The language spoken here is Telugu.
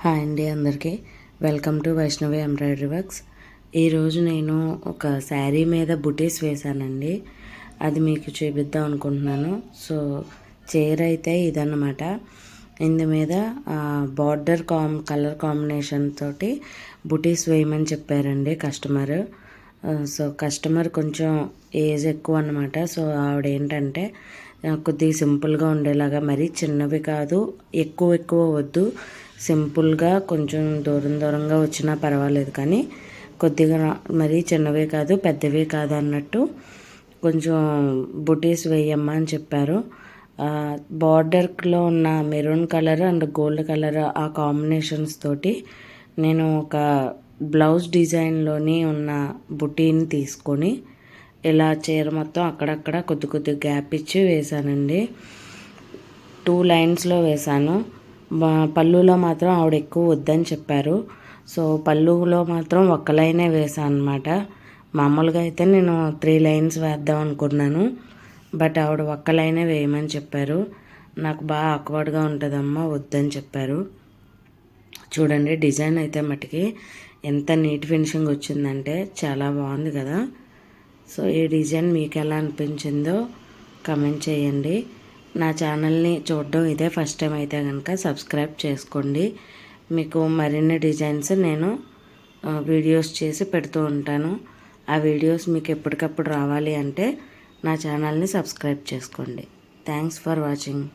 హాయ్ అండి అందరికీ welcome to Vaishnavi embroidery works. ఈరోజు నేను ఒక శారీ మీద బుటీస్ వేశానండి. అది మీకు చూపిద్దాం అనుకుంటున్నాను. సో చీర అయితే ఇదన్నమాట. ఇందు మీద బార్డర్ కలర్ కాంబినేషన్ తోటి బుటీస్ వేయమని చెప్పారండి కస్టమర్. సో కస్టమర్ కొంచెం ఏజ్ ఎక్కువ అన్నమాట. సో ఆవిడ ఏంటంటే కొద్దిగా సింపుల్గా ఉండేలాగా, మరీ చిన్నవి కాదు, ఎక్కువ వద్దు, సింపుల్గా కొంచెం దూరంగా వచ్చినా పర్వాలేదు, కానీ కొద్దిగా మరీ చిన్నవే కాదు పెద్దవే కాదు అన్నట్టు కొంచెం బుటీస్ వేయమ్మా అని చెప్పారు. బార్డర్లో ఉన్న maroon colour and gold colour ఆ కాంబినేషన్స్ తోటి నేను ఒక బ్లౌజ్ డిజైన్లోని ఉన్న బుటీని తీసుకొని ఇలా చీర మొత్తం అక్కడక్కడ కొద్ది గ్యాప్ ఇచ్చి వేశానండి. 2 లైన్స్లో వేశాను. పళ్ళులో మాత్రం ఆవిడ ఎక్కువ వద్దని చెప్పారు. సో పళ్ళులో మాత్రం ఒక్క లైనే వేసాను అనమాట. మామూలుగా అయితే నేను 3 లైన్స్ వేద్దాం అనుకున్నాను, బట్ ఆవిడ ఒక్క లైనే వేయమని చెప్పారు. నాకు బాగా ఆక్వర్డ్గా ఉంటుందమ్మా, వద్దని చెప్పారు. చూడండి డిజైన్ అయితే మటుకి ఎంత నీట్ ఫినిషింగ్ వచ్చిందంటే చాలా బాగుంది కదా. సో ఈ డిజైన్ మీకు ఎలా అనిపించిందో కమెంట్ చేయండి. నా ఛానల్ని చూడడం ఇదే ఫస్ట్ టైం అయితే కనుక సబ్స్క్రైబ్ చేసుకోండి. మీకు మరిన్ని డిజైన్స్ నేను వీడియోస్ చేసి పెడుతూ ఉంటాను. ఆ వీడియోస్ మీకు ఎప్పటికప్పుడు రావాలి అంటే నా ఛానల్ని సబ్స్క్రైబ్ చేసుకోండి. Thanks for watching.